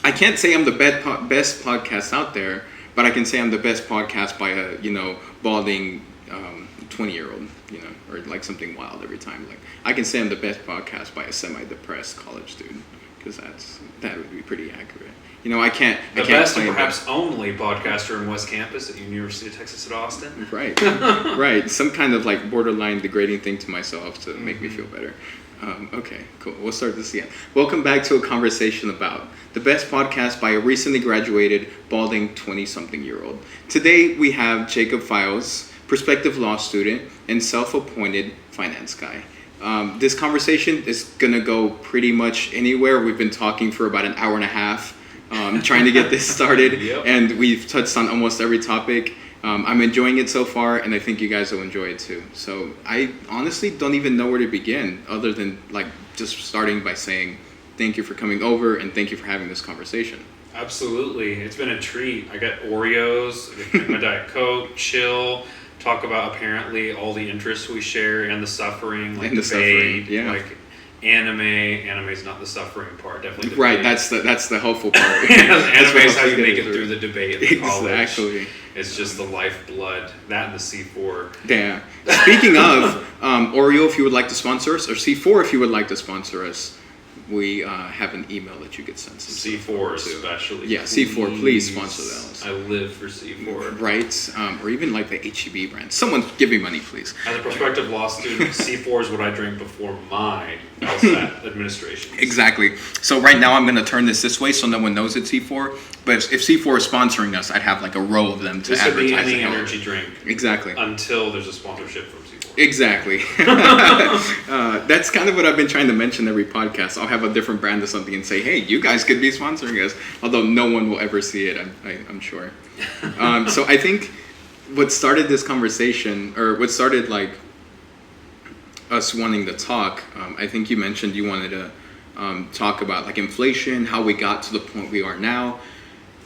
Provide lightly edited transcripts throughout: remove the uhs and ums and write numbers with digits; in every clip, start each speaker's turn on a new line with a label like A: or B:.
A: I can't say I'm the best podcast out there, but I can say I'm the best podcast by a balding 20-year-old, or like something wild every time. Like I can say I'm the best podcast by a semi-depressed college student, because that would be pretty accurate. I can't.
B: The best and perhaps only podcaster in West Campus at University of Texas at Austin.
A: Right, right. Some kind of like borderline degrading thing to myself to make me feel better. Okay, cool. We'll start this again. Welcome back to a conversation about the best podcast by a recently graduated, balding 20-something-year-old. Today we have Jacob Files, prospective law student and self-appointed finance guy. This conversation is going to go pretty much anywhere. We've been talking for about an hour and a half, trying to get this started,
B: Yep.
A: and we've touched on almost every topic. I'm enjoying it so far, and I think you guys will enjoy it too. So I honestly don't even know where to begin, other than like just starting by saying thank you for coming over and thank you for having this conversation.
B: Absolutely. It's been a treat. I got Oreos, I got my Diet Coke, chill, talk about apparently all the interests we share and the suffering, like
A: And the
B: debate,
A: suffering, yeah.
B: like anime's not the suffering part, definitely debate.
A: Right, that's the helpful part.
B: Anime is how you make it through the debate in college.
A: Exactly.
B: It's just the lifeblood, that and the C4.
A: Yeah. Speaking of Oreo, if you would like to sponsor us, or C4 if you would like to sponsor us, we have an email that you could send some
B: C4
A: stuff to.
B: especially.
A: Yeah, C4, please sponsor those.
B: I live for C4.
A: Right, or even like the HEB brand. Someone give me money, please.
B: As a prospective law student, C4 is what I drink before my LSAT administration.
A: Exactly. So right now I'm going to turn this way so no one knows it's C4. But if C4 is sponsoring us, I'd have like a row of them to
B: This would be
A: advertise.
B: any energy drink.
A: Exactly.
B: Until there's a sponsorship from C4.
A: Exactly. That's kind of what I've been trying to mention every podcast. I'll have a different brand of something and say, hey, you guys could be sponsoring us. Although no one will ever see it, I'm sure. So I think what started this conversation, or what started like us wanting to talk, I think you mentioned you wanted to talk about like inflation, how we got to the point we are now.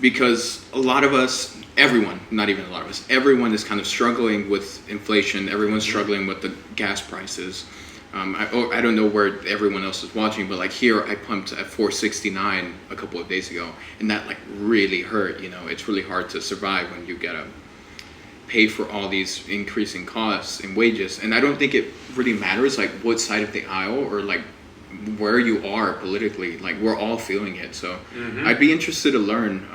A: Because a lot of us, everyone, not even a lot of us, everyone is kind of struggling with inflation. Everyone's struggling with the gas prices. I don't know where everyone else is watching, but like here, I pumped at $4.69 a couple of days ago, and that like really hurt. It's really hard to survive when you gotta pay for all these increasing costs and wages. And I don't think it really matters like what side of the aisle or like where you are politically. Like we're all feeling it. So I'd be interested to learn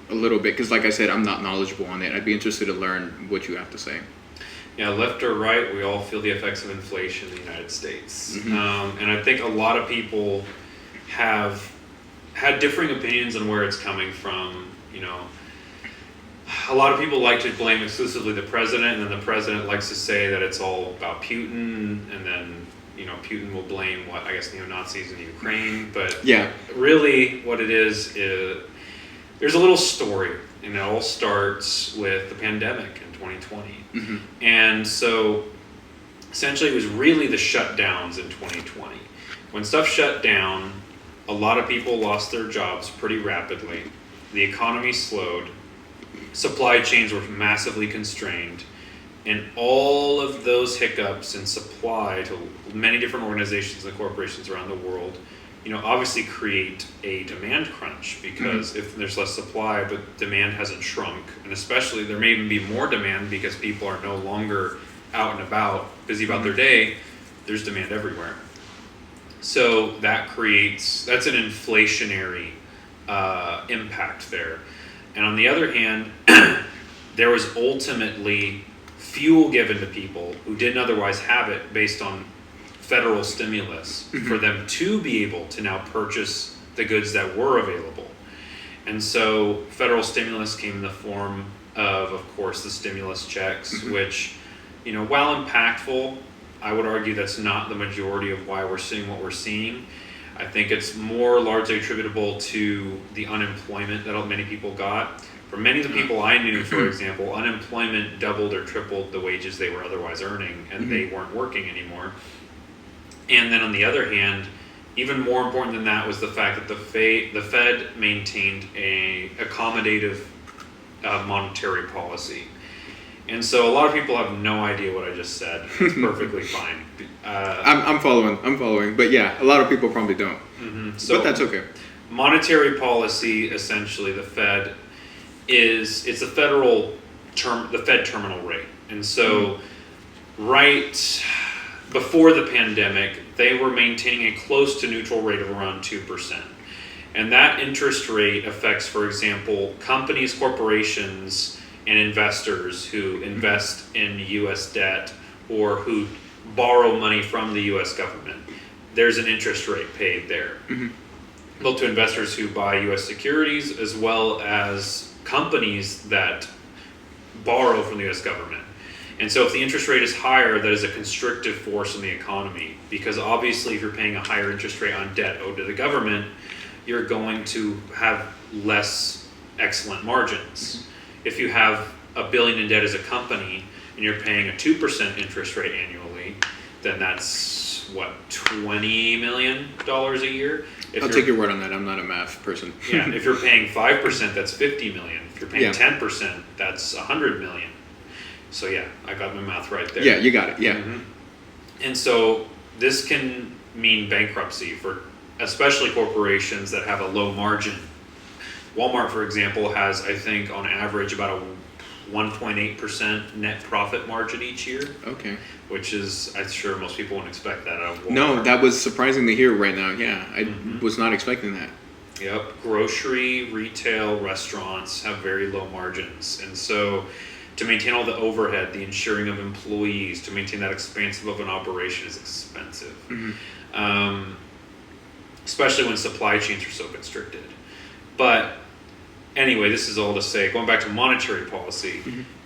A: a little bit, because like I said, I'm not knowledgeable on it. I'd be interested to learn what you have to say.
B: Yeah, left or right, we all feel the effects of inflation in the United States. And I think a lot of people have had differing opinions on where it's coming from. A lot of people like to blame exclusively the president, and then the president likes to say that it's all about Putin, and then Putin will blame neo-Nazis in Ukraine. But
A: Yeah.
B: really what it is there's a little story, and it all starts with the pandemic in 2020. And so essentially it was really the shutdowns in 2020. When stuff shut down, a lot of people lost their jobs pretty rapidly. The economy slowed. Supply chains were massively constrained. And all of those hiccups in supply to many different organizations and corporations around the world, obviously create a demand crunch, because if there's less supply but demand hasn't shrunk, and especially there may even be more demand because people are no longer out and about, busy about their day, there's demand everywhere. So that's an inflationary impact there. And on the other hand, there was ultimately fuel given to people who didn't otherwise have it based on federal stimulus for them to be able to now purchase the goods that were available. And so federal stimulus came in the form of course, the stimulus checks, which, while impactful, I would argue that's not the majority of why we're seeing what we're seeing. I think it's more largely attributable to the unemployment that many people got. For many of the people I knew, for example, unemployment doubled or tripled the wages they were otherwise earning, and they weren't working anymore. And then on the other hand, even more important than that was the fact that the Fed maintained a accommodative monetary policy. And so a lot of people have no idea what I just said. It's perfectly fine.
A: I'm following. But yeah, a lot of people probably don't.
B: So
A: but that's okay.
B: monetary policy, essentially, the Fed it's a federal term, the Fed terminal rate. And so right before the pandemic, they were maintaining a close to neutral rate of around 2%. And that interest rate affects, for example, companies, corporations, and investors who invest in U.S. debt or who borrow money from the U.S. government. There's an interest rate paid there. Both to investors who buy U.S. securities as well as companies that borrow from the U.S. government. And so if the interest rate is higher, that is a constrictive force in the economy, because obviously if you're paying a higher interest rate on debt owed to the government, you're going to have less excellent margins. If you have $1 billion in debt as a company and you're paying a 2% interest rate annually, then that's what, $20 million a year?
A: I'll take your word on that. I'm not a math person.
B: Yeah, if you're paying 5%, that's $50 million. If you're paying
A: Yeah.
B: 10%, that's $100 million. So yeah, I got my math right there.
A: Yeah, you got it. Yeah.
B: Mhm. And so this can mean bankruptcy for especially corporations that have a low margin. Walmart, for example, has, I think, on average about a 1.8% net profit margin each year,
A: Okay.
B: which is, I'm sure most people wouldn't expect that out of Walmart.
A: No, that was surprising to hear right now. Yeah, I
B: Mhm.
A: was not expecting that.
B: Yep, grocery, retail, restaurants have very low margins. And so to maintain all the overhead, the insuring of employees, to maintain that expansive of an operation is expensive. Especially when supply chains are so constricted. But anyway, this is all to say, going back to monetary policy,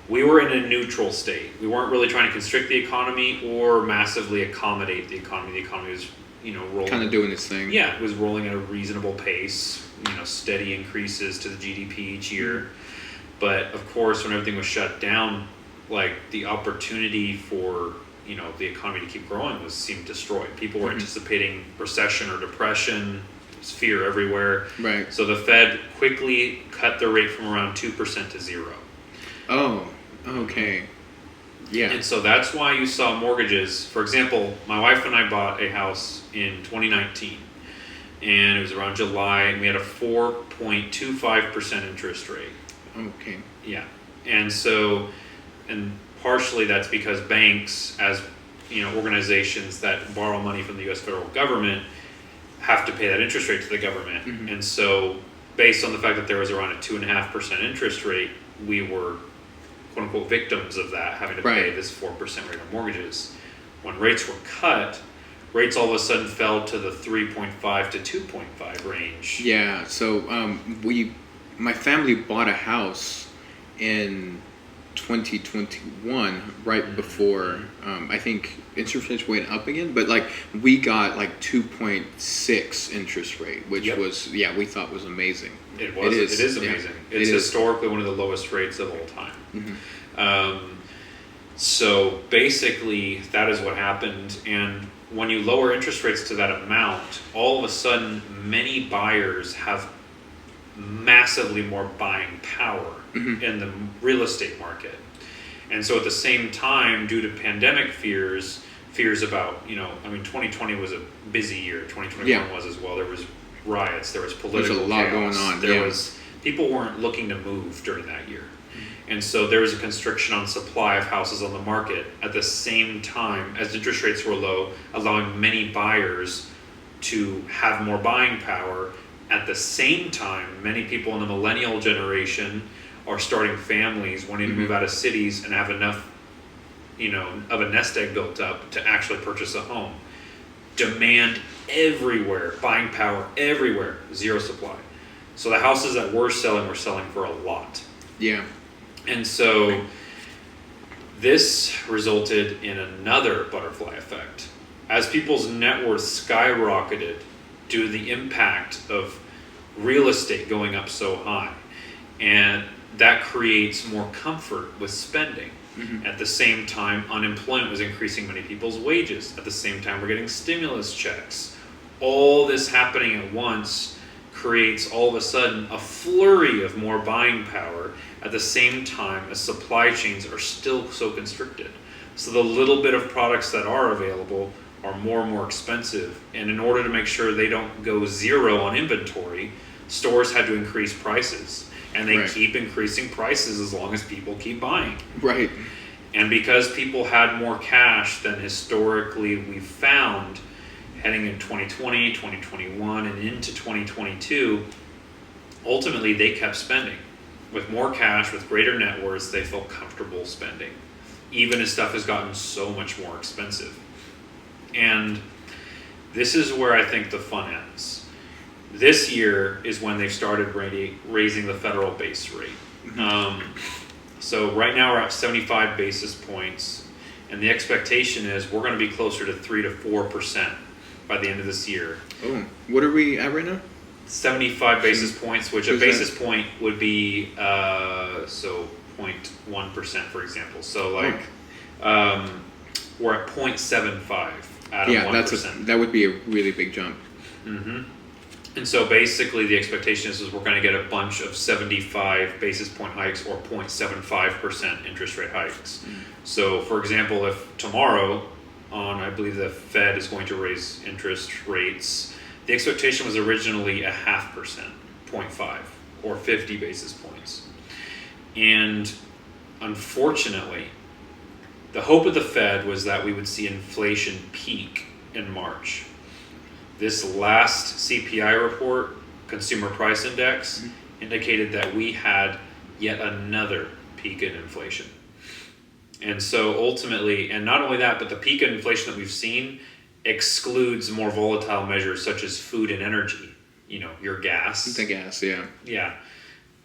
B: we were in a neutral state. We weren't really trying to constrict the economy or massively accommodate the economy. The economy was, rolling.
A: Kind of doing its thing.
B: Yeah, it was rolling at a reasonable pace, steady increases to the GDP each year. But of course, when everything was shut down, like the opportunity for, the economy to keep growing seemed destroyed. People were anticipating recession or depression. There's fear everywhere.
A: Right.
B: So the Fed quickly cut their rate from around 2% to 0.
A: Oh, okay. Yeah.
B: And so that's why you saw mortgages. For example, my wife and I bought a house in 2019, and it was around July, and we had a 4.25% interest rate.
A: Okay.
B: Yeah. And so, and partially that's because banks, as organizations that borrow money from the U.S. federal government, have to pay that interest rate to the government. And so, based on the fact that there was around a 2.5% interest rate, we were quote unquote victims of that, having to pay this 4% rate on mortgages. When rates were cut, rates all of a sudden fell to the 3.5 to 2.5 range.
A: Yeah. So my family bought a house in 2021, right before I think interest rates went up again, but we got 2.6 interest rate, which was we thought was amazing.
B: It is amazing.
A: Yeah,
B: it's historically one of the lowest rates of all time. So basically that is what happened, and when you lower interest rates to that amount, all of a sudden many buyers have massively more buying power in the real estate market. And so at the same time, due to pandemic fears about, 2020 was a busy year. 2021 was as well. There was riots, there was political
A: There's a lot
B: chaos.
A: going on.
B: There was, people weren't looking to move during that year. And so there was a constriction on supply of houses on the market at the same time as interest rates were low, allowing many buyers to have more buying power. At the same time, many people in the millennial generation are starting families, wanting to move out of cities and have enough, of a nest egg built up to actually purchase a home. Demand everywhere, buying power everywhere, zero supply. So the houses that were selling for a lot.
A: Yeah.
B: And so this resulted in another butterfly effect. As people's net worth skyrocketed due to the impact of real estate going up so high, and that creates more comfort with spending. At the same time, unemployment was increasing many people's wages. At the same time, we're getting stimulus checks. All this happening at once creates all of a sudden a flurry of more buying power at the same time as supply chains are still so constricted. So the little bit of products that are available are more and more expensive. And in order to make sure they don't go zero on inventory, stores had to increase prices. And they
A: Right.
B: keep increasing prices as long as people keep buying.
A: Right.
B: And because people had more cash than historically we've found heading in 2020, 2021, and into 2022, ultimately they kept spending. With more cash, with greater net worths, they felt comfortable spending, even as stuff has gotten so much more expensive. And this is where I think the fun ends. This year is when they've started raising the federal base rate. So right now we're at 75 basis points, and the expectation is we're going to be closer to 3 to 4% by the end of this year.
A: Oh, what are we at right now?
B: 75 basis points, which a
A: Who's that?
B: basis point would be so 0.1%, for example. So like we're at 0.75 out of 1%.
A: That would be a really big jump.
B: And so basically the expectation is we're going to get a bunch of 75 basis point hikes or 0.75% interest rate hikes. So for example, if tomorrow I believe the Fed is going to raise interest rates, the expectation was originally 0.5%, 0.5, or 50 basis points. And unfortunately, the hope of the Fed was that we would see inflation peak in March. This last CPI report, Consumer Price Index, indicated that we had yet another peak in inflation. And so ultimately, and not only that, but the peak in inflation that we've seen excludes more volatile measures such as food and energy, your gas.
A: The gas, yeah.
B: Yeah.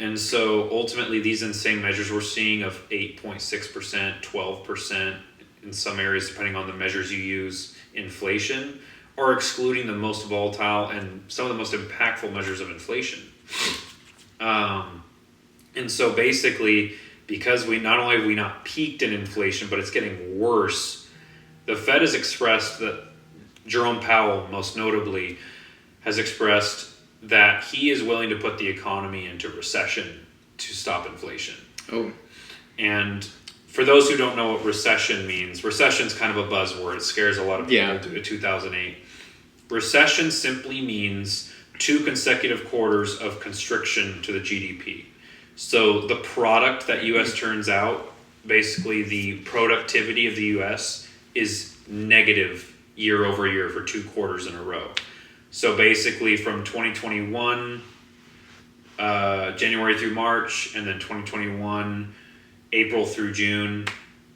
B: And so ultimately these insane measures we're seeing of 8.6%, 12%, in some areas depending on the measures you use, inflation, are excluding the most volatile and some of the most impactful measures of inflation. And so basically, because we not only have we not peaked in inflation, but it's getting worse, the Fed has expressed that, Jerome Powell most notably, has expressed that he is willing to put the economy into recession to stop inflation.
A: Oh.
B: And for those who don't know what recession means, recession's kind of a buzzword. It scares a lot of people due to 2008. Recession simply means 2 consecutive quarters of constriction to the GDP. So the product that U.S. turns out, basically the productivity of the U.S. is negative year over year for 2 quarters in a row. So basically from 2021, January through March, and then 2021, April through June,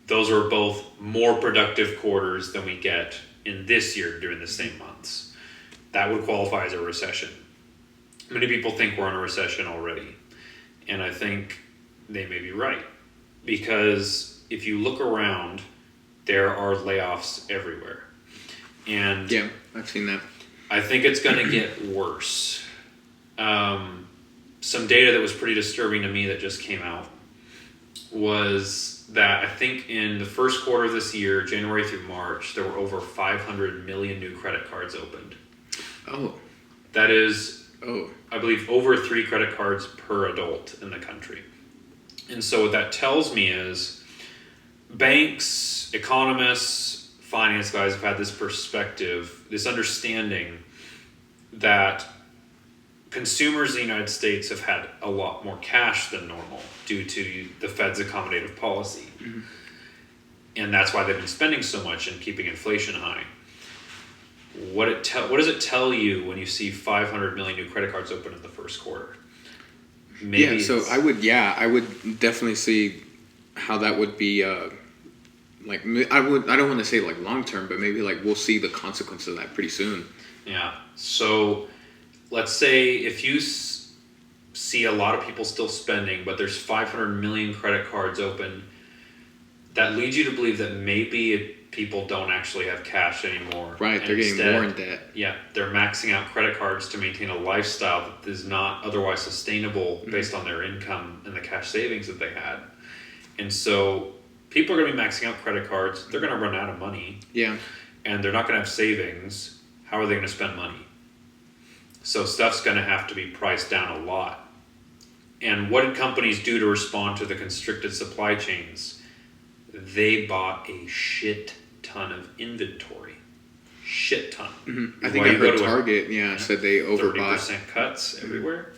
B: those are both more productive quarters than we get in this year during the same months. That would qualify as a recession. Many people think we're in a recession already, and I think they may be right, because if you look around, there are layoffs everywhere. And
A: yeah, I've seen that.
B: I think it's going to get worse. Some data that was pretty disturbing to me that just came out was that I think in the first quarter of this year, January through March, there were over 500 million new credit cards opened.
A: Oh.
B: That is,
A: Oh.
B: I believe, over 3 credit cards per adult in the country. And so what that tells me is banks, economists, finance guys have had this perspective, this understanding that consumers in the United States have had a lot more cash than normal due to the Fed's accommodative policy. And that's why they've been spending so much and keeping inflation high. What does it tell you when you see 500 million new credit cards open in the first quarter? Maybe
A: I would definitely see how that would be I don't want to say like long term, but maybe like we'll see the consequences of that pretty soon.
B: Yeah. So let's say if you see a lot of people still spending, but there's 500 million credit cards open, that leads you to believe that maybe people don't actually have cash anymore.
A: Right, they're getting more in debt.
B: Yeah, they're maxing out credit cards to maintain a lifestyle that is not otherwise sustainable based on their income and the cash savings that they had. And so people are going to be maxing out credit cards. They're going to run out of money.
A: Yeah.
B: And they're not going to have savings. How are they going to spend money? So stuff's going to have to be priced down a lot. And what did companies do to respond to the constricted supply chains? They bought a shit ton of inventory. shit ton.
A: I think I heard Target, said they overbought.
B: 30% cuts everywhere.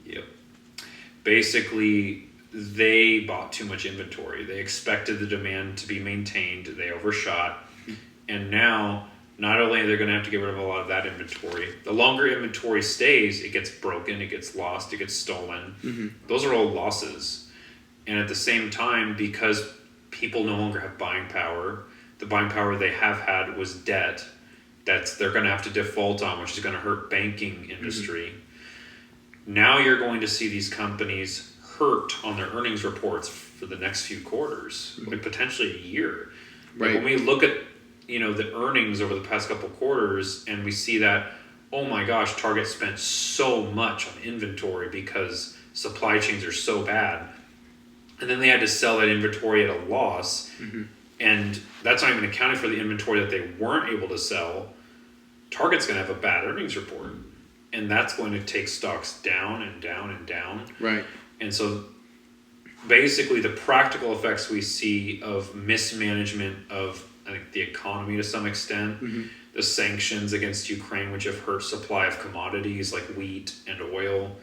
B: Yep. Basically, they bought too much inventory. They expected the demand to be maintained. They overshot. And now, not only are they going to have to get rid of a lot of that inventory, the longer inventory stays, it gets broken, it gets lost, it gets stolen. Those are all losses. And at the same time, because people no longer have buying power, the buying power they have had was debt that they're going to have to default on, which is going to hurt banking industry. Now you're going to see these companies hurt on their earnings reports for the next few quarters, like potentially a year.
A: Right.
B: Like when we look at the earnings over the past couple quarters, and we see that, oh my gosh, Target spent so much on inventory because supply chains are so bad, and then they had to sell that inventory at a loss, and that's not even accounting for the inventory that they weren't able to sell. Target's going to have a bad earnings report, and that's going to take stocks down and down and down.
A: Right.
B: And so basically the practical effects we see of mismanagement of, I think, the economy to some extent, the sanctions against Ukraine, which have hurt supply of commodities like wheat and oil,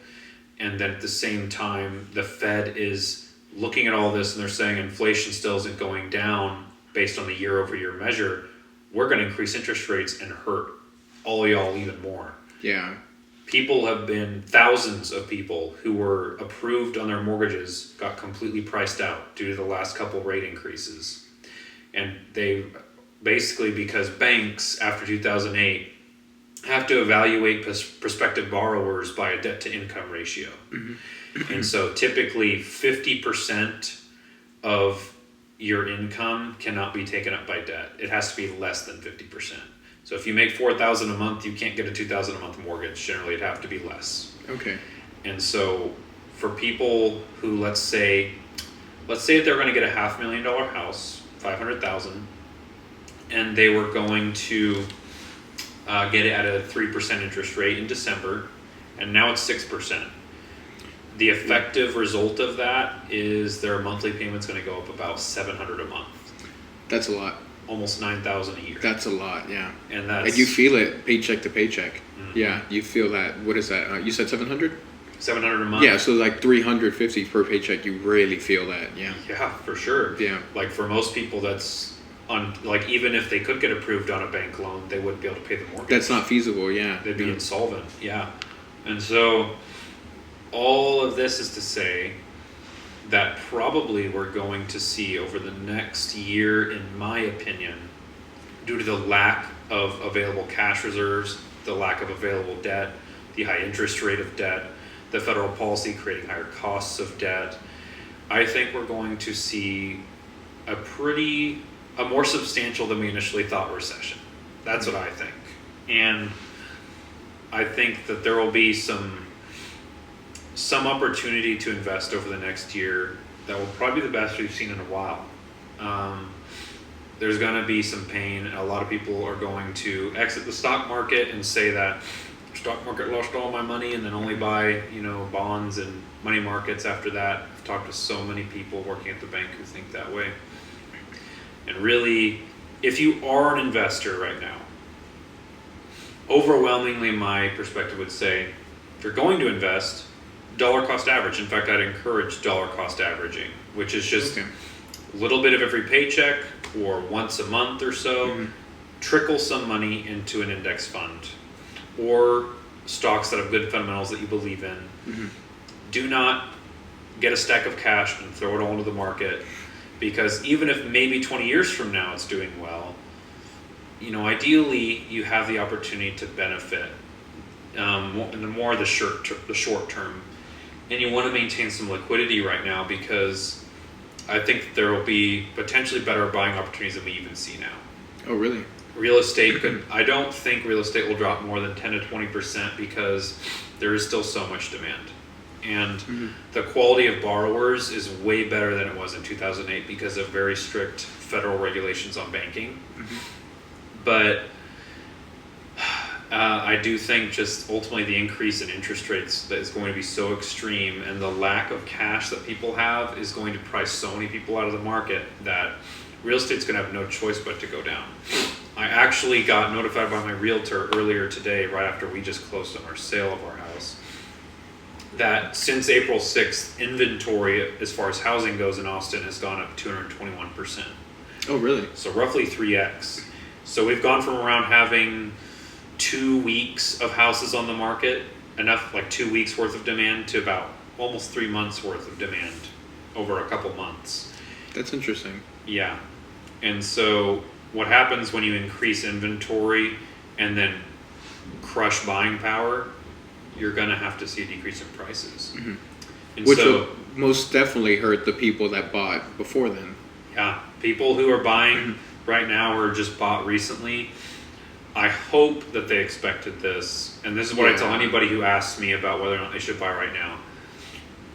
B: and then at the same time the Fed is looking at all this and they're saying inflation still isn't going down based on the year-over-year measure. We're going to increase interest rates and hurt all y'all even more.
A: Yeah.
B: Thousands of people who were approved on their mortgages got completely priced out due to the last couple rate increases. And they basically, because banks after 2008 have to evaluate prospective borrowers by a debt to income ratio. And so typically 50% of your income cannot be taken up by debt. It has to be less than 50%. So if you make $4,000 a month, you can't get a $2,000 a month mortgage. Generally, it'd have to be less.
A: Okay.
B: And so for people who, let's say that they're going to get a $500,000 house, $500,000, and they were going to get it at a 3% interest rate in December, and now it's 6%. The effective result of that is their monthly payment's going to go up about $700 a month.
A: That's a lot.
B: Almost $9,000 a year.
A: That's a lot, yeah.
B: And
A: you feel it paycheck to paycheck. Yeah, you feel that. What is that? You said 700?
B: 700 a month.
A: Yeah, so like 350 per paycheck. You really feel that. Yeah.
B: Yeah, for sure.
A: Yeah.
B: Like for most people, that's like even if they could get approved on a bank loan, they wouldn't be able to pay the mortgage.
A: That's not feasible. Yeah.
B: They'd be insolvent. Yeah. And so all of this is to say that probably we're going to see over the next year, in my opinion, due to the lack of available cash reserves, the lack of available debt, the high interest rate of debt, the federal policy creating higher costs of debt, I think we're going to see a more substantial than we initially thought recession. That's what I think. And I think that there will be some opportunity to invest over the next year that will probably be the best we've seen in a while. There's going to be some pain. A lot of people are going to exit the stock market and say that the stock market lost all my money, and then only buy bonds and money markets after that. I've talked to so many people working at the bank who think that way. And really, if you are an investor right now, overwhelmingly my perspective would say, if you're going to invest, dollar cost average. In fact, I'd encourage dollar cost averaging, which is just a little bit of every paycheck or once a month or so, trickle some money into an index fund or stocks that have good fundamentals that you believe in. Do not get a stack of cash and throw it all into the market, because even if maybe 20 years from now it's doing well, ideally you have the opportunity to benefit in the more the short term. And you want to maintain some liquidity right now, because I think there will be potentially better buying opportunities than we even see now.
A: Oh, really?
B: Real estate I don't think real estate will drop more than 10 to 20% because there is still so much demand. And the quality of borrowers is way better than it was in 2008 because of very strict federal regulations on banking. But I do think just ultimately the increase in interest rates that is going to be so extreme, and the lack of cash that people have is going to price so many people out of the market that real estate's going to have no choice but to go down. I actually got notified by my realtor earlier today, right after we just closed on our sale of our house, that since April 6th, inventory as far as housing goes in Austin has gone up 221%.
A: Oh, really?
B: So roughly 3x. So we've gone from around having 2 weeks of houses on the market, enough like 2 weeks worth of demand, to about almost 3 months worth of demand over a couple months.
A: That's interesting.
B: Yeah. And so what happens when you increase inventory and then crush buying power, you're going to have to see a decrease in prices.
A: Mm-hmm.
B: And
A: Which
B: so,
A: will most definitely hurt the people that bought before then.
B: yeah, people who are buying right now or just bought recently, I hope that they expected this. And this is what I tell anybody who asks me about whether or not they should buy right now.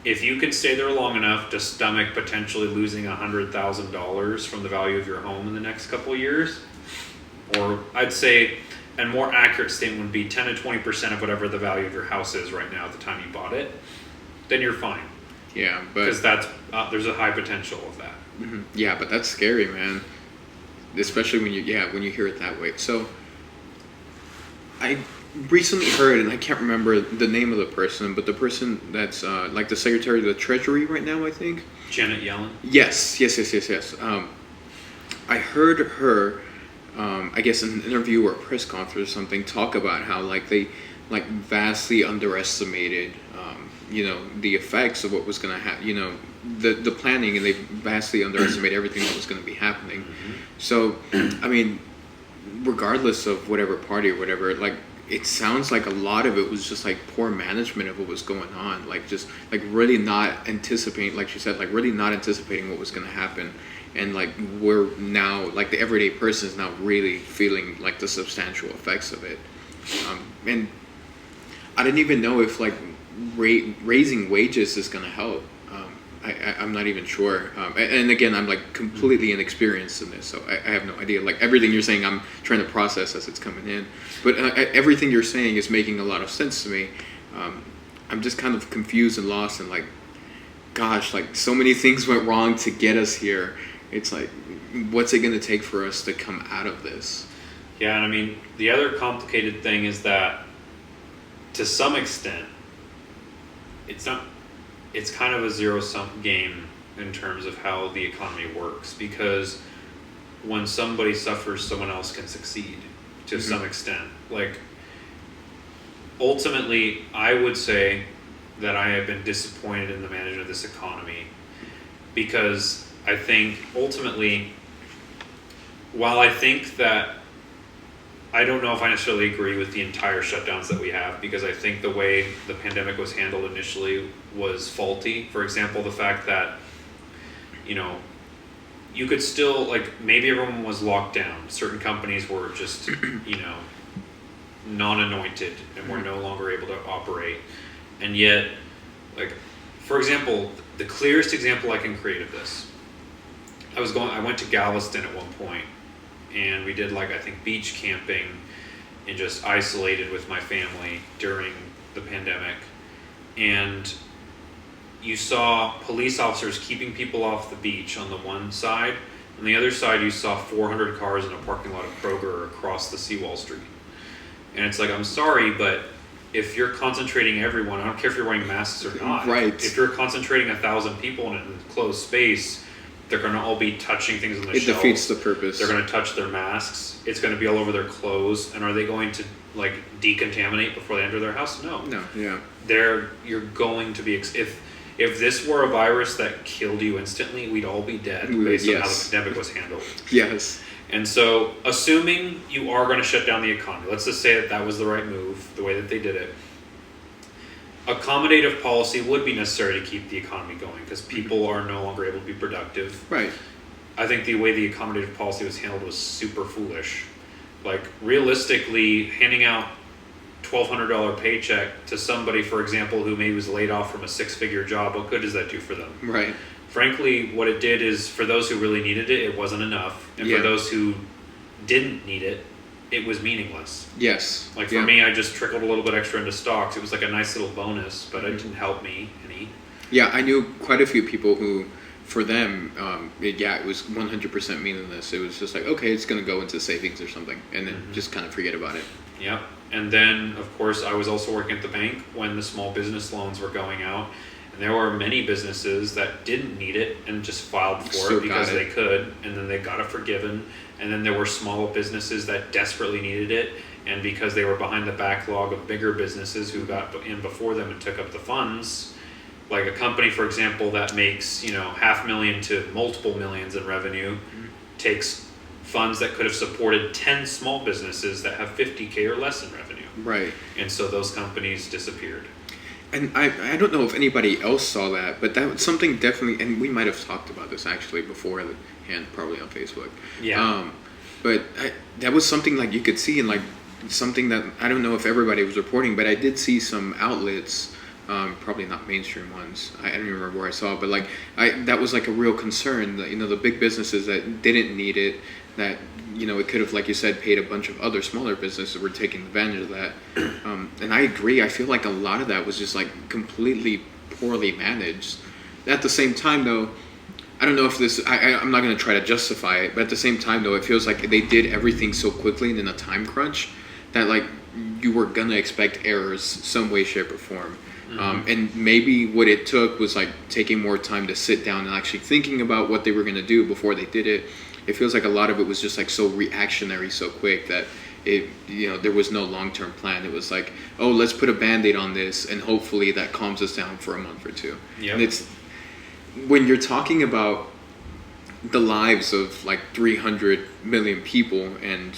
B: If you can stay there long enough to stomach potentially losing $100,000 from the value of your home in the next couple of years, or I'd say a more accurate statement would be 10 to 20% of whatever the value of your house is right now at the time you bought it, then you're fine.
A: Yeah, but
B: because that's there's a high potential of that.
A: Mm-hmm. Yeah, but that's scary, man. Especially when you hear it that way. So I recently heard, and I can't remember the name of the person, but the person that's like the Secretary of the Treasury right now, I think.
B: Janet Yellen?
A: Yes. I heard her, I guess in an interview or a press conference or something, talk about how like they like vastly underestimated, the effects of what was going to happen, the planning, and they vastly underestimated everything that was going to be happening.
B: Mm-hmm.
A: So, I mean, regardless of whatever party or whatever, like, it sounds like a lot of it was just like poor management of what was going on, like just like really not anticipating, like she said, like really not anticipating what was going to happen. And like we're now, like the everyday person is now really feeling like the substantial effects of it. And I didn't even know if like raising wages is going to help. I'm not even sure. And again, I'm like completely inexperienced in this, so I have no idea. Like everything you're saying, I'm trying to process as it's coming in. But everything you're saying is making a lot of sense to me. I'm just kind of confused and lost, and like, gosh, like so many things went wrong to get us here. It's like, what's it going to take for us to come out of this?
B: Yeah, and I mean, the other complicated thing is that to some extent, it's kind of a zero-sum game in terms of how the economy works, because when somebody suffers, someone else can succeed to
A: Mm-hmm.
B: some extent. Like, ultimately, I would say that I have been disappointed in the management of this economy, because I think ultimately, while I think that I don't know if I necessarily agree with the entire shutdowns that we have, because I think the way the pandemic was handled initially was faulty. For example, the fact that, you could still, like, maybe everyone was locked down. Certain companies were just, non-anointed and were no longer able to operate. And yet, like, for example, the clearest example I can create of this, I went to Galveston at one point, and we did, like, I think beach camping and just isolated with my family during the pandemic. And you saw police officers keeping people off the beach on the one side. On the other side, you saw 400 cars in a parking lot of Kroger across the Seawall Street. And it's like, I'm sorry, but if you're concentrating everyone, I don't care if you're wearing masks or not.
A: Right.
B: If you're concentrating 1,000 people in an enclosed space, they're going to all be touching things on the shelves.
A: It defeats the purpose.
B: They're going to touch their masks. It's going to be all over their clothes. And are they going to, like, decontaminate before they enter their house? No.
A: No, yeah.
B: You're going to be... If this were a virus that killed you instantly, we'd all be dead based on how the pandemic was handled.
A: Yes.
B: And so, assuming you are going to shut down the economy, let's just say that was the right move, the way that they did it. Accommodative policy would be necessary to keep the economy going, because people are no longer able to be productive.
A: Right.
B: I think the way the accommodative policy was handled was super foolish. Like, realistically, handing out $1,200 paycheck to somebody, for example, who maybe was laid off from a 6-figure job, what good does that do for them?
A: Right.
B: Frankly, what it did is, for those who really needed it, it wasn't enough. And for those who didn't need it, it was meaningless.
A: Yes.
B: Like, for me, I just trickled a little bit extra into stocks. It was like a nice little bonus, but it didn't help me any.
A: Yeah, I knew quite a few people who for them, it was 100% meaningless. It was just like, okay, it's going to go into savings or something, and then just kind of forget about it.
B: Yep. And then, of course, I was also working at the bank when the small business loans were going out. And there were many businesses that didn't need it and just filed for it because they could, and then they got it forgiven. And then there were small businesses that desperately needed it, and because they were behind the backlog of bigger businesses who got in before them and took up the funds, like a company, for example, that makes, $500,000 to multiple millions in revenue, takes funds that could have supported 10 small businesses that have $50K or less in revenue.
A: Right.
B: And so those companies disappeared.
A: And I don't know if anybody else saw that, but that was something definitely, and we might have talked about this actually beforehand, probably on Facebook.
B: Yeah.
A: But that was something like you could see, and like something that I don't know if everybody was reporting, but I did see some outlets, probably not mainstream ones. I don't even remember where I saw it, but like that was like a real concern. That, the big businesses that didn't need it, that it could have, like you said, paid a bunch of other smaller businesses that were taking advantage of that. And I agree. I feel like a lot of that was just like completely poorly managed. At the same time, though, I don't know if this. I'm not going to try to justify it, but at the same time, though, it feels like they did everything so quickly and in a time crunch that like you were gonna expect errors some way, shape, or form. And maybe what it took was like taking more time to sit down and actually thinking about what they were gonna do before they did it. It feels like a lot of it was just like so reactionary, so quick that there was no long-term plan. It was like, oh, let's put a Band-Aid on this and hopefully that calms us down for a month or two.
B: Yep.
A: And it's when you're talking about the lives of like 300 million people and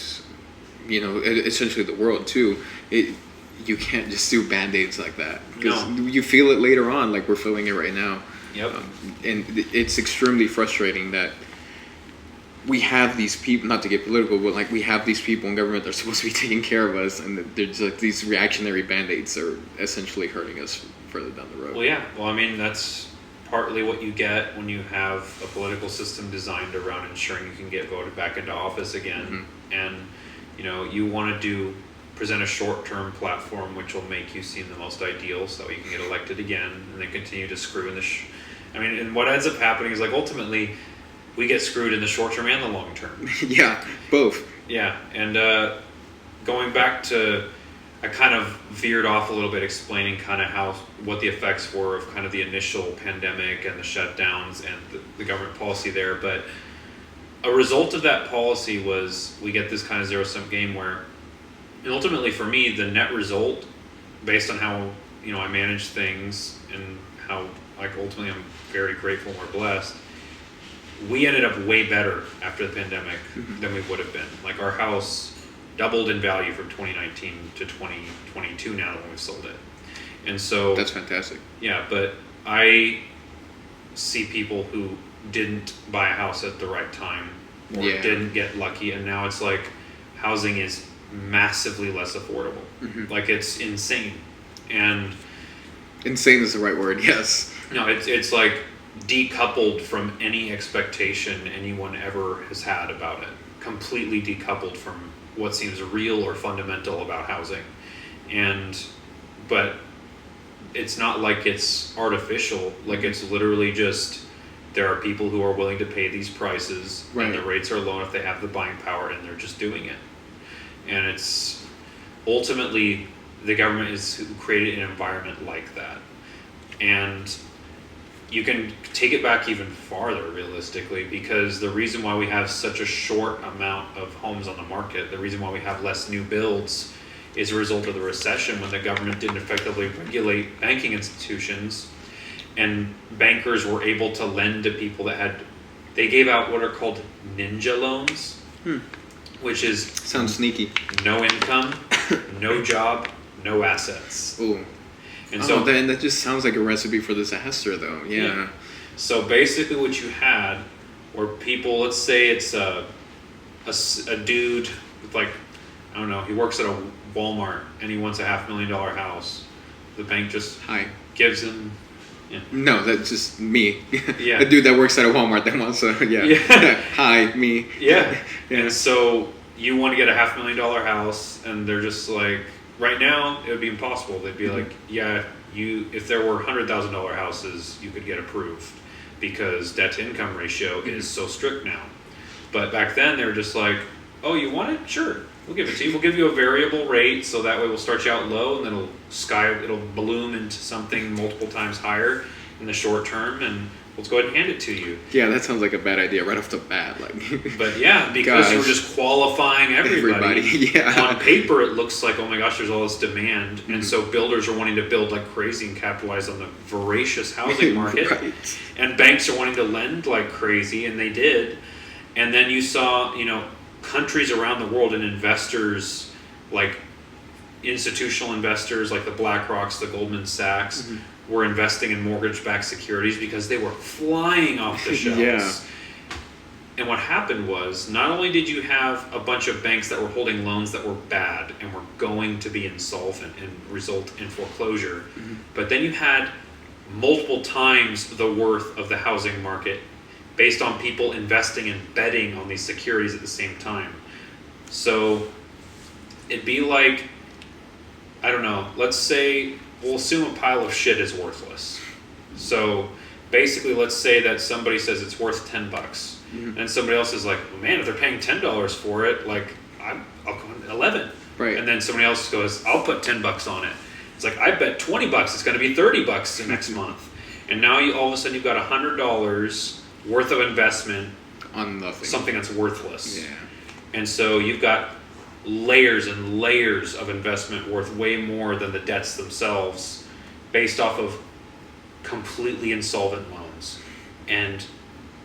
A: essentially the world too, you can't just do Band-Aids like that, because you feel it later on, like we're feeling it right now.
B: Yep.
A: And it's extremely frustrating that we have these people, not to get political, but like we have these people in government that are supposed to be taking care of us, and there's like these reactionary Band-Aids are essentially hurting us further down the road.
B: Well, yeah. Well, I mean, that's partly what you get when you have a political system designed around ensuring you can get voted back into office again. And you want to present a short-term platform which will make you seem the most ideal so that you can get elected again, and then continue to screw in and what ends up happening is like ultimately we get screwed in the short term and the long term.
A: Yeah, both.
B: Yeah, and going back to, I kind of veered off a little bit explaining kind of what the effects were of kind of the initial pandemic and the shutdowns and the government policy there, but a result of that policy was we get this kind of zero-sum game where, and ultimately for me, the net result, based on how I manage things and how like ultimately I'm very grateful and we're blessed, we ended up way better after the pandemic than we would have been. Like our house doubled in value from 2019 to 2022 now that we've sold it. And so
A: that's fantastic.
B: Yeah, but I see people who didn't buy a house at the right time or didn't get lucky, and now it's like housing is massively less affordable. Like it's insane. And
A: insane is the right word. Yes.
B: No, it's like decoupled from any expectation anyone ever has had about it. Completely decoupled from what seems real or fundamental about housing. But it's not like it's artificial. Like it's literally just there are people who are willing to pay these prices, and the rates are low if they have the buying power, and they're just doing it. And it's ultimately the government is who created an environment like that. And you can take it back even farther realistically, because the reason why we have such a short amount of homes on the market, the reason why we have less new builds, is a result of the recession, when the government didn't effectively regulate banking institutions, and bankers were able to lend to people they gave out what are called ninja loans, which is
A: sounds sneaky.
B: No income, no job, no assets.
A: Ooh.
B: And so
A: then that just sounds like a recipe for disaster, though. Yeah.
B: So basically, what you had were people. Let's say it's a dude with like, I don't know. He works at a Walmart and he wants a $500,000 house. The bank just gives him. Yeah. No,
A: that's just me.
B: Yeah.
A: A dude that works at a Walmart that wants a Hi, me.
B: Yeah. And so you want to get a $500,000 house, and they're just like, right now it would be impossible. They'd be like, yeah, if there were $100,000 houses, you could get approved. because debt to income ratio is so strict now. But back then they were just like, oh, you want it? Sure, we'll give it to you. We'll give you a variable rate, so that way we'll start you out low, and then it'll balloon into something multiple times higher in the short term, and let's go ahead and hand it to you.
A: Yeah, that sounds like a bad idea right off the bat. Like,
B: but yeah, because you're just qualifying everybody.
A: Yeah.
B: On paper, it looks like, oh my gosh, there's all this demand, and so builders are wanting to build like crazy and capitalize on the voracious housing market,
A: Right.
B: and banks are wanting to lend like crazy, and they did. And then you saw, countries around the world and investors, like institutional investors like the BlackRocks, the Goldman Sachs, were investing in mortgage-backed securities because they were flying off the shelves.
A: Yeah.
B: And what happened was, not only did you have a bunch of banks that were holding loans that were bad and were going to be insolvent and result in foreclosure, but then you had multiple times the worth of the housing market based on people investing and betting on these securities at the same time. So it'd be like, I don't know, let's say, we'll assume a pile of shit is worthless. So basically, let's say that somebody says it's worth $10, and somebody else is like, well, man, if they're paying $10 for it, like, I'll go 11.
A: Right.
B: And then somebody else goes, I'll put $10 on it. It's like, I bet $20 it's going to be $30 the next month. And now all of a sudden you've got $100 worth of investment
A: On nothing.
B: something that's worthless.
A: Yeah.
B: And so you've got layers and layers of investment worth way more than the debts themselves, based off of completely insolvent loans and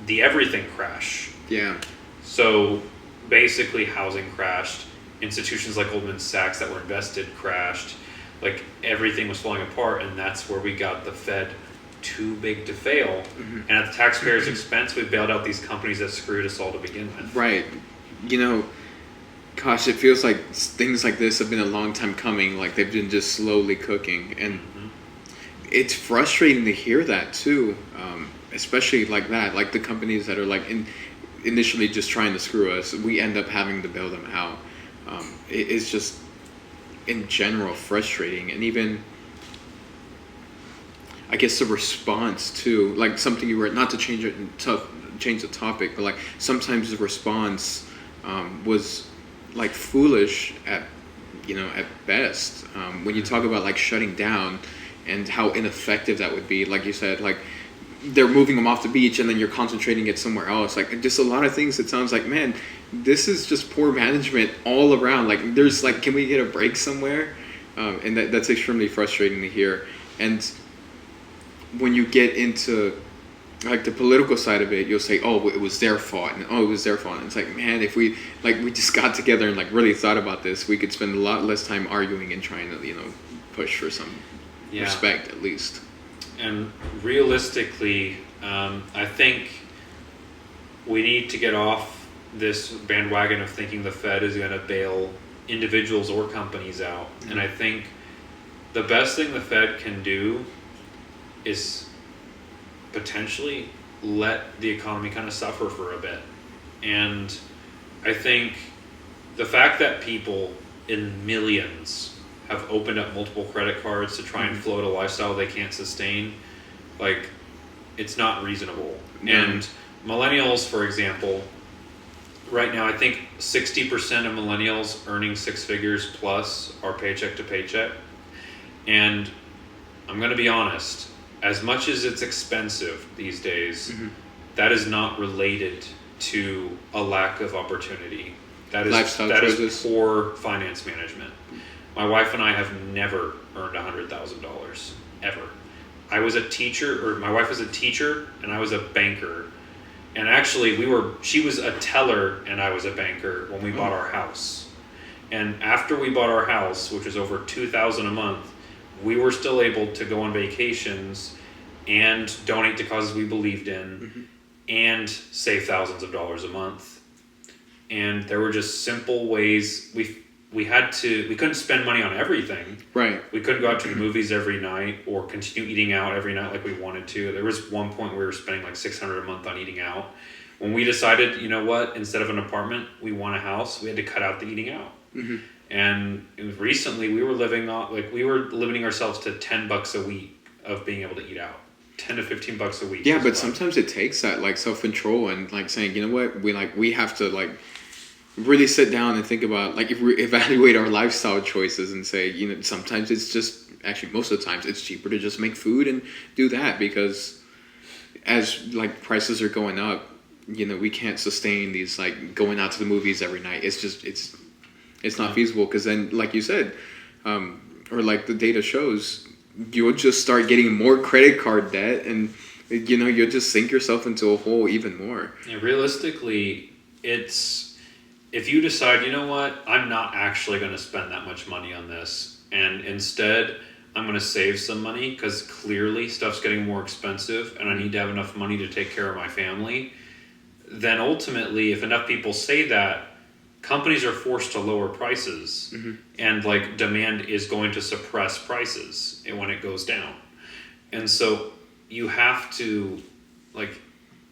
B: the everything crash.
A: Yeah.
B: So basically housing crashed, institutions like Goldman Sachs that were invested crashed, like everything was falling apart, and that's where we got the Fed too big to fail. And at the taxpayers' expense, we bailed out these companies that screwed us all to begin with.
A: Right. Gosh, it feels like things like this have been a long time coming. Like they've been just slowly cooking, and it's frustrating to hear that too. Especially like that, like the companies that are like initially just trying to screw us, we end up having to bail them out. It's just in general frustrating, and even I guess the response too, like something you were, not to change the topic, but like sometimes the response was like foolish at best. When you talk about like shutting down and how ineffective that would be, like you said, like they're moving them off the beach and then you're concentrating it somewhere else. Like just a lot of things. It sounds like, man, this is just poor management all around. Like there's like, can we get a break somewhere? And that's extremely frustrating to hear. And when you get into like the political side of it, you'll say, oh, it was their fault, and oh, it was their fault. And it's like, man, if we just got together and like really thought about this, we could spend a lot less time arguing and trying to push for some respect at least.
B: And realistically, I think we need to get off this bandwagon of thinking the Fed is going to bail individuals or companies out. And I think the best thing the Fed can do is potentially let the economy kind of suffer for a bit. And I think the fact that people in millions have opened up multiple credit cards to try and float a lifestyle they can't sustain, like, it's not reasonable. And millennials, for example, right now I think 60% of millennials earning six figures plus are paycheck to paycheck. And I'm going to be honest, as much as it's expensive these days, that is not related to a lack of opportunity. That is poor finance management. My wife and I have never earned $100,000 ever. I was a teacher, or my wife was a teacher, and I was a banker. And actually, she was a teller, and I was a banker when we bought our house. And after we bought our house, which was over $2,000 a month, we were still able to go on vacations and donate to causes we believed in and save thousands of dollars a month. And there were just simple ways we couldn't spend money on everything. Right. We couldn't go out to the movies every night or continue eating out every night like we wanted to. There was one point we were spending like $600 a month on eating out. When we decided, you know what, instead of an apartment, we want a house, we had to cut out the eating out. And recently we were limiting ourselves to $10 a week of being able to eat out. 10 to 15 bucks a week.
A: Yeah, but sometimes it takes that like self-control and like saying, you know what, we have to like really sit down and think about like if we evaluate our lifestyle choices and say, you know, sometimes it's just actually most of the times it's cheaper to just make food and do that, because as like prices are going up, you know, we can't sustain these like going out to the movies every night. It's just it's not feasible, because then like you said, or like the data shows, you'll just start getting more credit card debt, and you know, you'll just sink yourself into a hole even more.
B: Yeah, realistically, it's if you decide, you know what, I'm not actually going to spend that much money on this, and instead I'm going to save some money because clearly stuff's getting more expensive and I need to have enough money to take care of my family, then ultimately, if enough people say that, companies are forced to lower prices, and like demand is going to suppress prices when it goes down. And so you have to, like,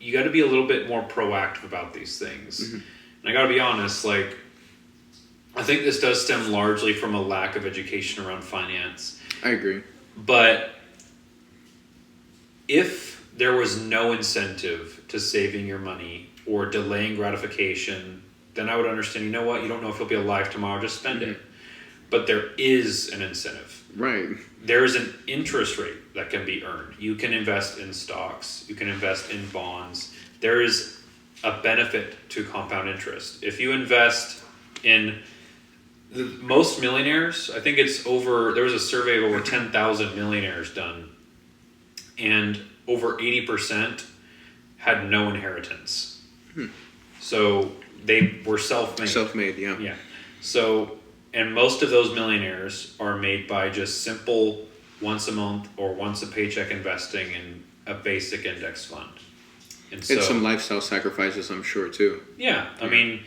B: you got to be a little bit more proactive about these things. And I got to be honest, like, I think this does stem largely from a lack of education around finance.
A: I agree.
B: But if there was no incentive to saving your money or delaying gratification, then I would understand, you know what, you don't know if you'll be alive tomorrow, just spend it. But there is an incentive.
A: Right.
B: There's an interest rate that can be earned. You can invest in stocks. You can invest in bonds. There is a benefit to compound interest. If you invest in most millionaires, I think it's over, there was a survey of over 10,000 millionaires done, and over 80% had no inheritance. So they were self-made.
A: Self-made, yeah.
B: Yeah. So, and most of those millionaires are made by just simple once a month or once a paycheck investing in a basic index fund. And so,
A: some lifestyle sacrifices, I'm sure, too.
B: Yeah. I mean,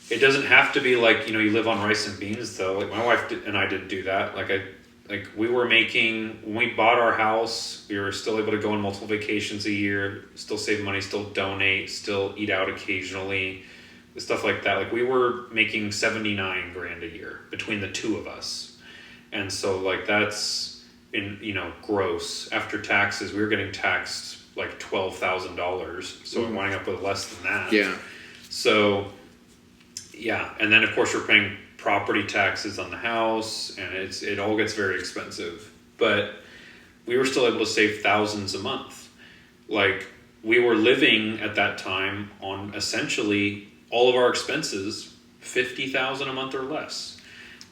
B: it doesn't have to be like, you know, you live on rice and beans, though. Like my wife and I didn't do that. Like we were making, when we bought our house, we were still able to go on multiple vacations a year, still save money, still donate, still eat out occasionally, stuff like that. Like we were making 79 grand a year between the two of us. And so like that's in, you know, gross after taxes, we were getting taxed like $12,000. So we're winding up with less than that.
A: Yeah.
B: So yeah. And then of course we're paying property taxes on the house, and it all gets very expensive. But we were still able to save thousands a month. Like we were living at that time on essentially all of our expenses, $50,000 a month or less.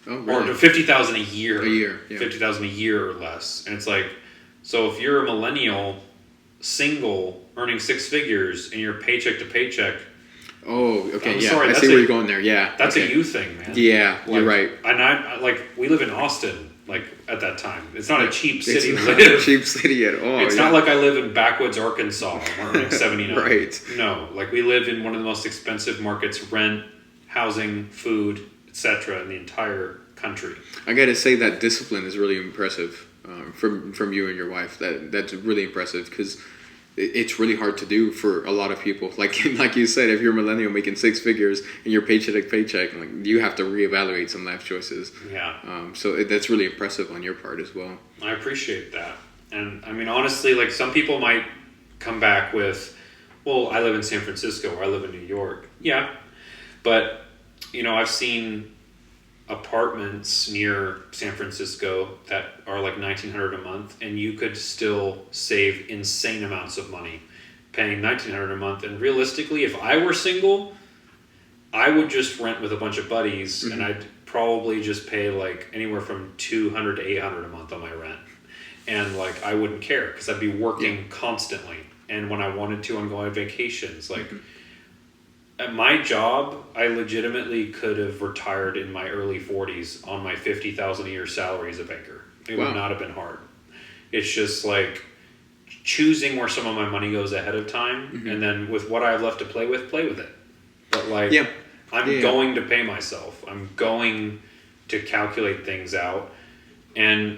A: Oh, really?
B: Or $50,000 a year.
A: A year, yeah.
B: $50,000 a year or less. And it's like, so if you're a millennial, single, earning six figures, and you're paycheck to paycheck.
A: Oh, okay,
B: I'm
A: yeah.
B: sorry,
A: I see where you're going there, yeah.
B: That's
A: okay.
B: a you thing, man.
A: Yeah,
B: like,
A: you're right.
B: And I like, we live in Austin, like, at that time. It's not a cheap city
A: It's
B: to
A: not
B: live.
A: a cheap city at all.
B: It's not like I live in backwoods Arkansas, earning 79.
A: Right.
B: No, like we live in one of the most expensive markets, rent, housing, food, etc., in the entire country.
A: I gotta say that discipline is really impressive from you and your wife. That's really impressive, because it's really hard to do for a lot of people. Like you said, if you're a millennial making six figures and you're paycheck to paycheck, like you have to reevaluate some life choices.
B: Yeah.
A: So that's really impressive on your part as well.
B: I appreciate that. And I mean, honestly, like some people might come back with, well, I live in San Francisco or I live in New York. Yeah. But, you know, I've seen apartments near San Francisco that are like $1,900 a month, and you could still save insane amounts of money paying $1,900 a month. And realistically, if I were single, I would just rent with a bunch of buddies, and I'd probably just pay like anywhere from $200 to $800 a month on my rent, and like I wouldn't care because I'd be working constantly. And when I wanted to, I'm going on vacations. Like at my job, I legitimately could have retired in my early 40s on my $50,000 a year salary as a banker. It would not have been hard. It's just like choosing where some of my money goes ahead of time, and then with what I have left to play with it. But like, I'm going to pay myself. I'm going to calculate things out. And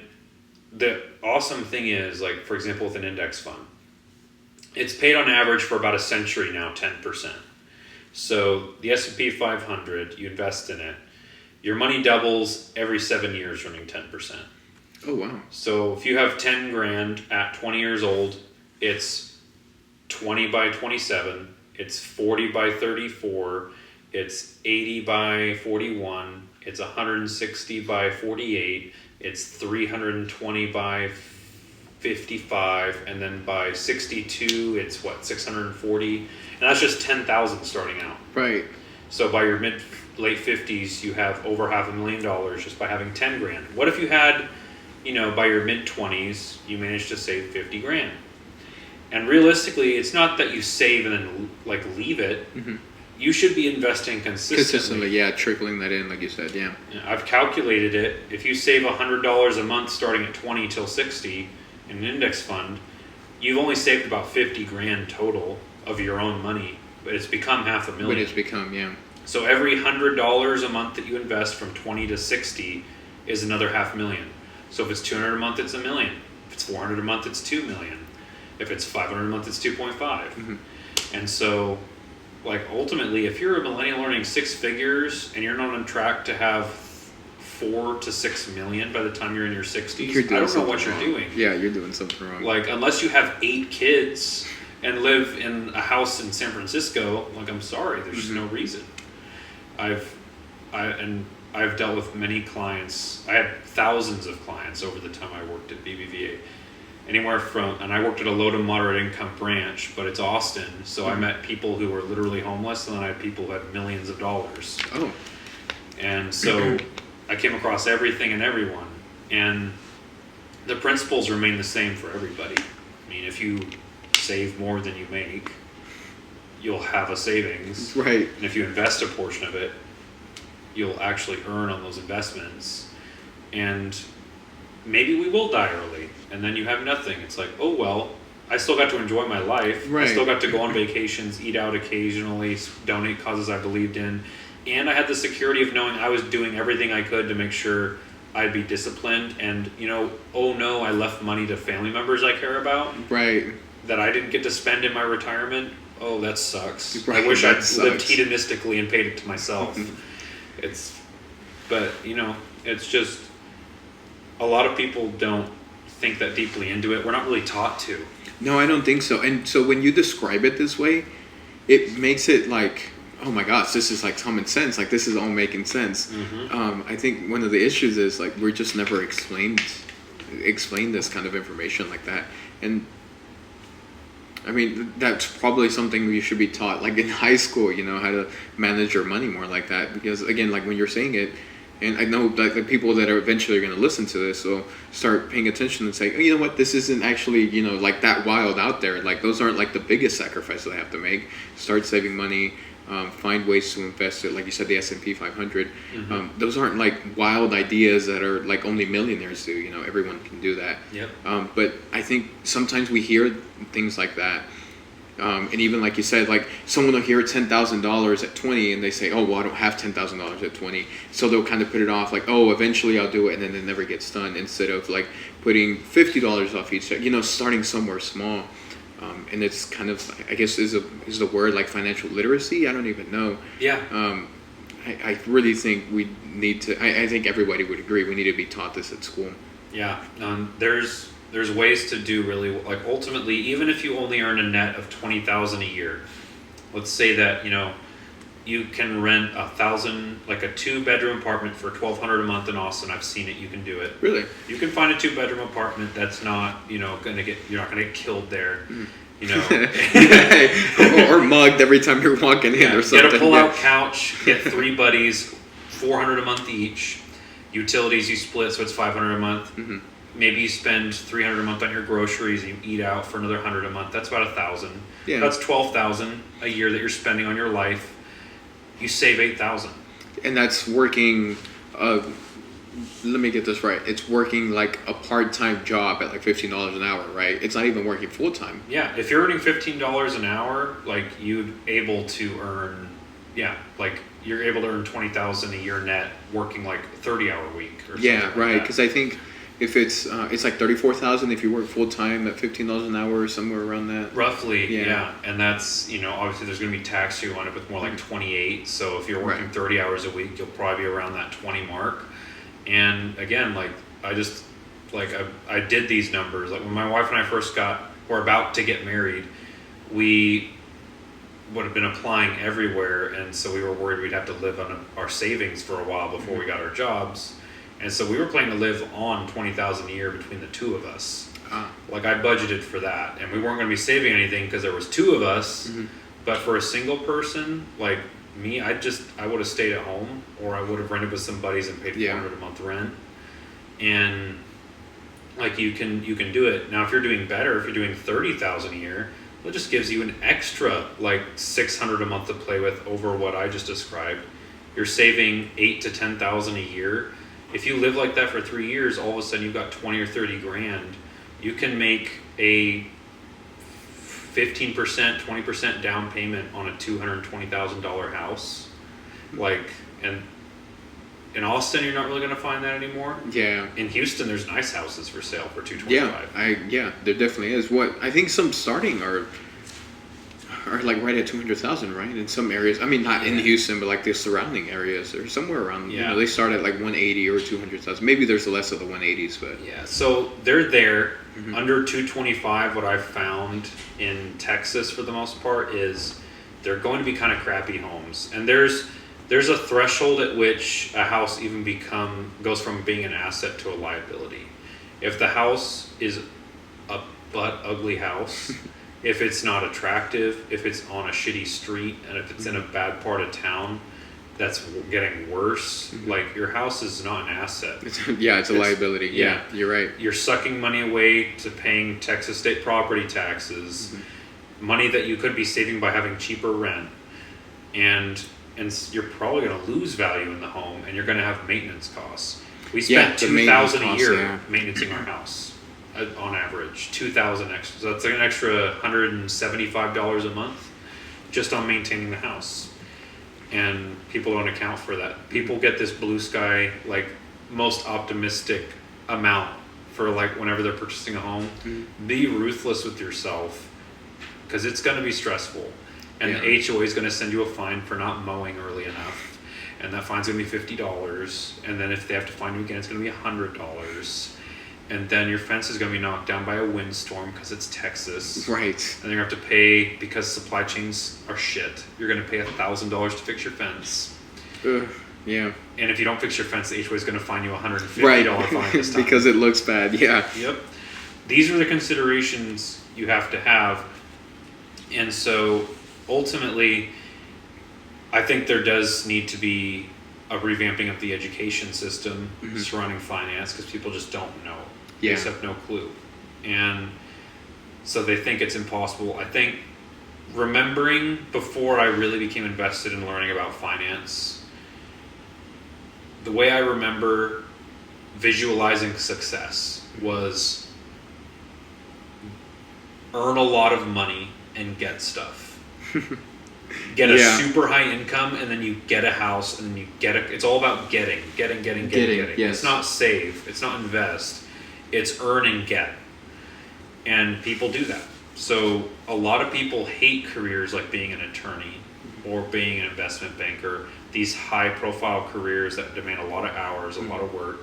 B: the awesome thing is, like, for example, with an index fund, it's paid on average for about a century now, 10%. So the S&P 500, you invest in it, your money doubles every 7 years, running 10%.
A: Oh, wow.
B: So if you have 10 grand at 20 years old, it's 20 by 27, it's 40 by 34, it's 80 by 41, it's 160 by 48, it's 320 by 55, and then by 62 it's what, 640, and that's just 10,000 starting out.
A: Right.
B: So by your late 50s you have over $500,000 just by having 10 grand. What if you had, by your mid 20s you managed to save 50 grand? And realistically, it's not that you save and then like leave it.
A: Mm-hmm.
B: You should be investing consistently.
A: Yeah, trickling that in, like you said, yeah.
B: I've calculated it. If you save $100 a month starting at 20 till 60 in an index fund, you've only saved about 50 grand total of your own money, but it's become $500,000.
A: But it's become, yeah.
B: So every $100 a month that you invest from 20 to 60 is another $500,000. So if it's $200 a month, it's $1 million. If it's $400 a month, it's $2 million. If it's $500 a month, it's 2.5.
A: Mm-hmm.
B: And so, like, ultimately, if you're a millennial earning six figures and you're not on track to have 4 to 6 million by the time you're in your 60s, I don't know what you're doing.
A: Yeah, you're doing something wrong.
B: Like, unless you have 8 kids and live in a house in San Francisco, like, I'm sorry, there's just no reason. I've dealt with many clients. I had thousands of clients over the time I worked at BBVA. Anywhere from, and I worked at a low to moderate income branch, but it's Austin, so I met people who were literally homeless, and then I had people who had millions of dollars.
A: Oh.
B: And so I came across everything and everyone, and the principles remain the same for everybody. I mean, if you save more than you make, you'll have a savings.
A: Right.
B: And if you invest a portion of it, you'll actually earn on those investments. And maybe we will die early, and then you have nothing. It's like, oh well, I still got to enjoy my life.
A: Right.
B: I still got to go on vacations, eat out occasionally, donate causes I believed in, and I had the security of knowing I was doing everything I could to make sure I'd be disciplined. And oh no, I left money to family members I care about.
A: Right.
B: That I didn't get to spend in my retirement. Oh, that sucks.
A: Right,
B: I wish I'd
A: sucks.
B: lived hedonistically and paid it to myself. But it's just, a lot of people don't think that deeply into it. We're not really taught to.
A: No, I don't think so. And so when you describe it this way, it makes it like, oh my gosh, this is like common sense. Like, this is all making sense.
B: Mm-hmm.
A: I think one of the issues is like we're just never explained this kind of information like that. And I mean, that's probably something you should be taught, like in high school, how to manage your money more like that. Because again, like when you're saying it, and I know like the people that are eventually going to listen to this will start paying attention and say, oh, you know what, this isn't actually, like that wild out there. Like those aren't like the biggest sacrifices they have to make. Start saving money, find ways to invest it. Like you said, the S&P 500.
B: Mm-hmm.
A: Those aren't like wild ideas that are like only millionaires do. Everyone can do that.
B: Yep.
A: But I think sometimes we hear things like that. And even like you said, like someone will hear $10,000 at 20 and they say, oh, well, I don't have $10,000 at 20. So they'll kind of put it off like, oh, eventually I'll do it. And then it never gets done, instead of like putting $50 off each check, starting somewhere small. And it's kind of, I guess, is the word like financial literacy? I don't even know.
B: Yeah.
A: I really think we need to, I think everybody would agree, we need to be taught this at school.
B: Yeah. There's ways to do really, like, ultimately, even if you only earn a net of $20,000 a year, let's say that you can rent a 2-bedroom apartment for $1,200 a month in Austin. I've seen it. You can do it.
A: Really?
B: You can find a 2-bedroom apartment that's not you're not gonna get killed there.
A: or mugged every time you're walking in or something.
B: Get a pull-out couch. Get 3 buddies, $400 a month each. Utilities you split, so it's $500 a month.
A: Mm-hmm.
B: Maybe you spend $300 a month on your groceries, and you eat out for another $100 a month. That's about $1,000.
A: Yeah.
B: That's $12,000 a year that you're spending on your life. You save $8,000.
A: And that's working. Let me get this right. It's working like a part-time job at like $15 an hour, right? It's not even working full-time.
B: Yeah, if you're earning $15 an hour, like you're able to earn $20,000 a year net working like a 30-hour week or something.
A: Yeah, right. Because I think if it's like $34,000 if you work full-time at $15 an hour or somewhere around that.
B: Roughly, yeah. And that's, obviously there's going to be tax, you wind up with more like 28. So if you're working 30 hours a week, you'll probably be around that 20 mark. I did these numbers. Like when my wife and I first got or about to get married, we would have been applying everywhere, and so we were worried we'd have to live on our savings for a while before we got our jobs, and so we were planning to live on $20,000 a year between the two of us. Like I budgeted for that, and we weren't going to be saving anything because there was two of us. But for a single person like me, I would have stayed at home, or I would have rented with some buddies and paid $400 a month rent. And like you can do it now. If you're doing better, if you're doing $30,000 a year, it just gives you an extra like $600 a month to play with over what I just described. You're saving $8,000 to $10,000 a year. If you live like that for 3 years, all of a sudden you've got 20 or 30 grand. You can make a 15%, 20% down payment on a $220,000 house. Like, and in Austin, you're not really going to find that anymore.
A: Yeah.
B: In Houston, there's nice houses for sale for $225,000.
A: Yeah, there definitely is. What I think some starting are like right at 200,000, right? In some areas. I mean, not in Houston, but like the surrounding areas or somewhere around. You know, they start at like 180 or 200,000. Maybe there's less of the 180s, but
B: So they're there under 225. What I've found in Texas for the most part is they're going to be kind of crappy homes, and there's a threshold at which a house even goes from being an asset to a liability. If the house is a butt ugly house, if it's not attractive, if it's on a shitty street, and if it's in a bad part of town that's getting worse, like your house is not an asset.
A: It's a liability. Yeah, you're right.
B: You're sucking money away to paying Texas state property taxes, money that you could be saving by having cheaper rent, and you're probably going to lose value in the home, and you're going to have maintenance costs. We spent $2,000 a year maintaining our house. On average, $2,000 extra. So that's like an extra $175 a month just on maintaining the house. And people don't account for that. People get this blue sky, like most optimistic amount for like whenever they're purchasing a home. Be ruthless with yourself, because it's going to be stressful. And the HOA is going to send you a fine for not mowing early enough. And that fine's going to be $50. And then if they have to fine you again, it's going to be $100. And then your fence is going to be knocked down by a windstorm because it's Texas.
A: Right.
B: And you're going to have to pay, because supply chains are shit, you're going to pay $1,000 to fix your fence.
A: Yeah.
B: And if you don't fix your fence, the HOA is going to fine you $150 fine this time.
A: Because it looks bad, yeah.
B: Yep. These are the considerations you have to have. And so, ultimately, I think there does need to be a revamping of the education system surrounding finance, because people just don't know. They just have no clue. And so they think it's impossible. I think remembering before I really became invested in learning about finance, the way I remember visualizing success was earn a lot of money and get stuff. Get a super high income, and then you get a house, and then you get it's all about getting.
A: Yes.
B: It's not save, it's not invest, it's earn and get. And people do that. So a lot of people hate careers like being an attorney or being an investment banker, these high profile careers that demand a lot of hours, a lot of work.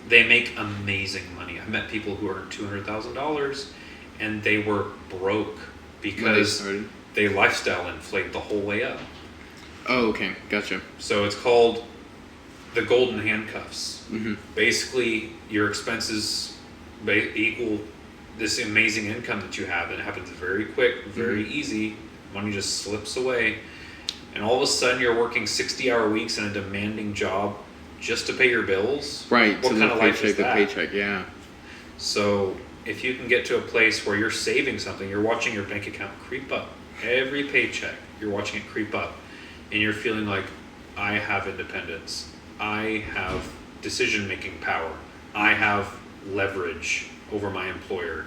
B: They make amazing money. I met people who earned $200,000 and they were broke because they lifestyle inflate the whole way up.
A: Oh, okay. Gotcha.
B: So it's called the golden handcuffs. Basically, your expenses equal this amazing income that you have, and it happens very quick, very easy. Money just slips away, and all of a sudden you're working 60-hour weeks in a demanding job just to pay your bills.
A: Right.
B: What kind of life is that?
A: Paycheck, yeah.
B: So if you can get to a place where you're saving something, you're watching your bank account creep up. Every paycheck, you're watching it creep up, and you're feeling like, I have independence. I have decision-making power. I have leverage over my employer.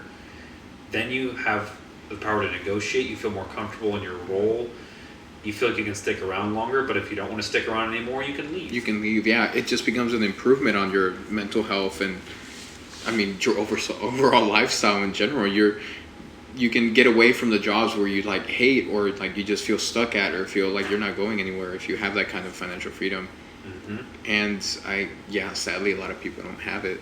B: Then you have the power to negotiate. You feel more comfortable in your role. You feel like you can stick around longer, but if you don't want to stick around anymore, you can leave.
A: You can leave, yeah. It just becomes an improvement on your mental health and, I mean, your overall lifestyle in general. You can get away from the jobs where you like hate, or like you just feel stuck at, or feel like you're not going anywhere if you have that kind of financial freedom. And sadly a lot of people don't have it.